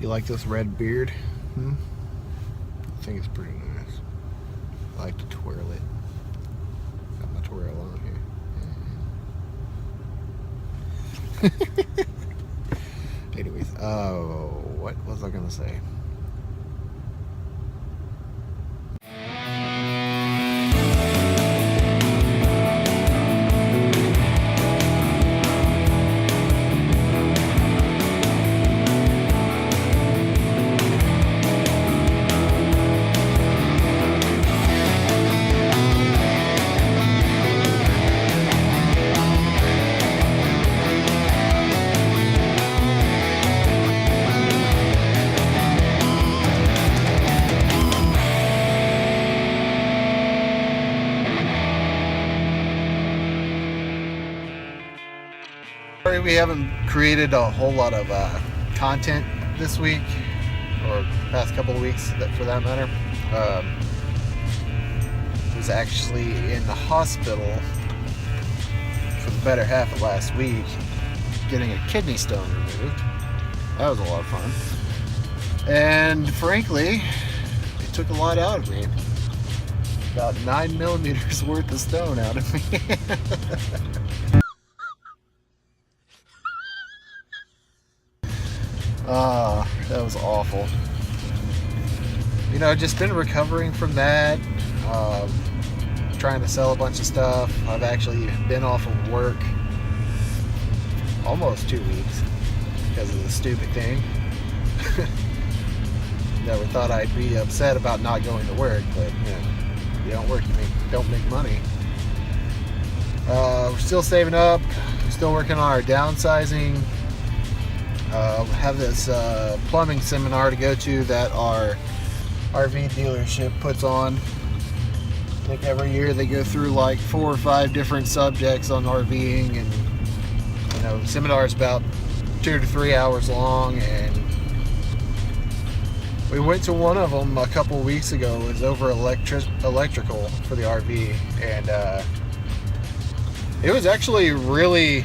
You like this red beard? I think it's pretty nice. I like to twirl it. Got my twirl on here. Anyways, what was I gonna say? Sorry we haven't created a whole lot of content this week, or past couple of weeks for that matter. Was actually in the hospital for the better half of last week getting a kidney stone removed. That was a lot of fun. And frankly, it took a lot out of me. About 9 millimeters worth of stone out of me. That was awful. You know, just been recovering from that, trying to sell a bunch of stuff. I've actually been off of work almost 2 weeks because of the stupid thing. Never thought I'd be upset about not going to work, but you know, you don't work, you don't make money. We're still saving up, still working on our downsizing. We have this plumbing seminar to go to that our RV dealership puts on. I think every year they go through like 4 or 5 different subjects on RVing, and you know, the seminar is about 2 to 3 hours long, and we went to one of them a couple weeks ago. It was over electrical for the RV, and it was actually really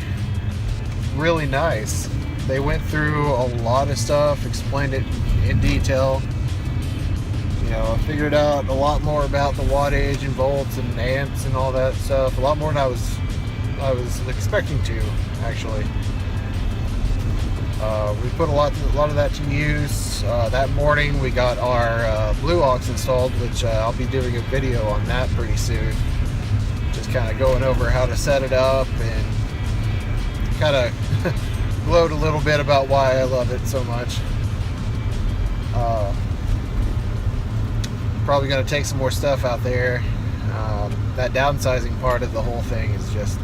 nice. They went through a lot of stuff, explained it in detail. You know, I figured out a lot more about the wattage and volts and amps and all that stuff. A lot more than I was expecting to, actually. We put a lot of that to use. That morning we got our Blue Aux installed, which I'll be doing a video on that pretty soon. Just kind of going over how to set it up and kind of gloat a little bit about why I love it so much. Probably going to take some more stuff out there. That downsizing part of the whole thing is just,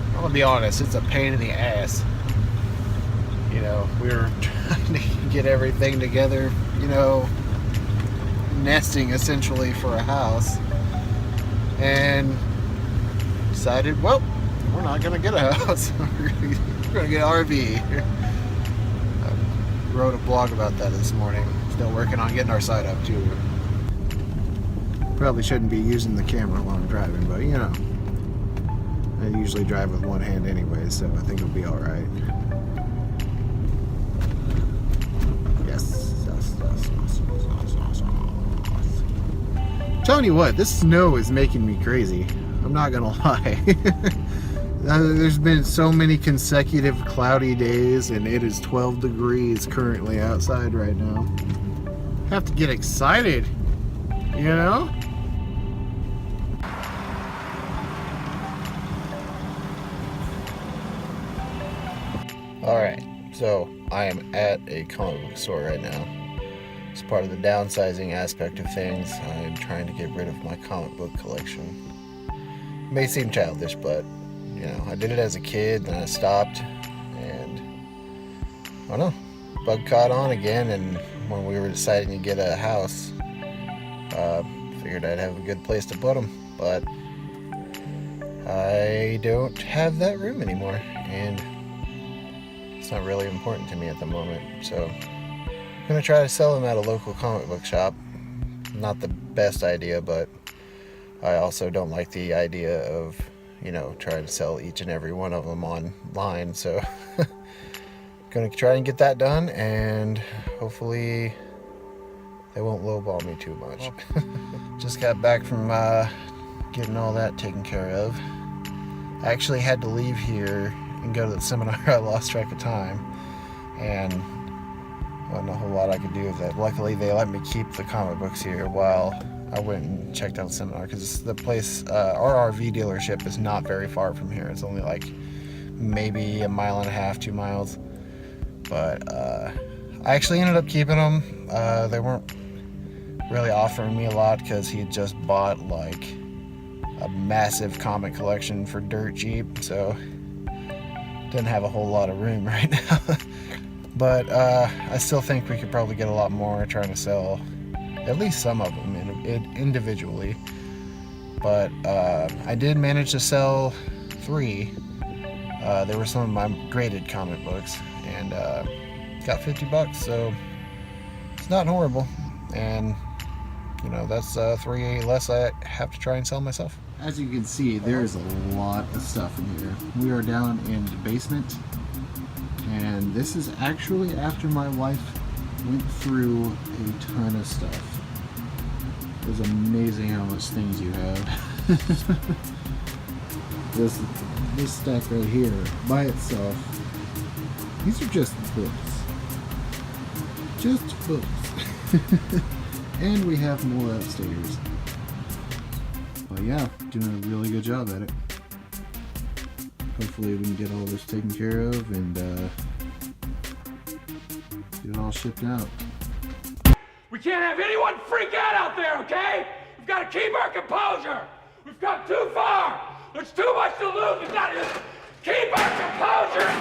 I'm going to be honest, it's a pain in the ass. You know, we were trying to get everything together, you know, nesting essentially for a house, and decided, well, we're not going to get a house. We're going to get an RV. I wrote a blog about that this morning. Still working on getting our site up too. Probably shouldn't be using the camera while I'm driving, but you know, I usually drive with one hand anyway, so I think it'll be alright. Yes. I'm telling you what, this snow is making me crazy. I'm not gonna lie. There's been so many consecutive cloudy days, and it is 12 degrees currently outside right now. Have to get excited, you know? Alright, so I am at a comic book store right now. It's part of the downsizing aspect of things. I'm trying to get rid of my comic book collection. It may seem childish, but you know, I did it as a kid, then I stopped, and I don't know, bug caught on again, and when we were deciding to get a house, figured I'd have a good place to put them, but I don't have that room anymore, and it's not really important to me at the moment, so I'm going to try to sell them at a local comic book shop. Not the best idea, but I also don't like the idea of, you know, trying to sell each and every one of them online, so Gonna try and get that done, and hopefully they won't lowball me too much. Just got back from getting all that taken care of. I actually had to leave here and go to the seminar. I lost track of time, and wasn't a whole lot I could do with that. Luckily, they let me keep the comic books here while I went and checked out the seminar, because the place, our RV dealership, is not very far from here. It's only like maybe 1.5 miles, 2 miles. But I actually ended up keeping them. They weren't really offering me a lot because he had just bought like a massive comic collection for dirt cheap, so didn't have a whole lot of room right now. But I still think we could probably get a lot more, trying to sell at least some of them individually. But I did manage to sell 3. They were some of my graded comic books, and got $50, so it's not horrible. And you know, that's 3 less I have to try and sell myself. As you can see, there's a lot of stuff in here. We are down in the basement, and this is actually after my wife went through a ton of stuff. It's amazing how much things you have. This stack right here, by itself, these are just books. Just books. And we have more upstairs. But yeah, doing a really good job at it. Hopefully we can get all this taken care of and get it all shipped out. We can't have anyone freak out there, okay? We've got to keep our composure. We've come too far. There's too much to lose. We've got to just keep our composure.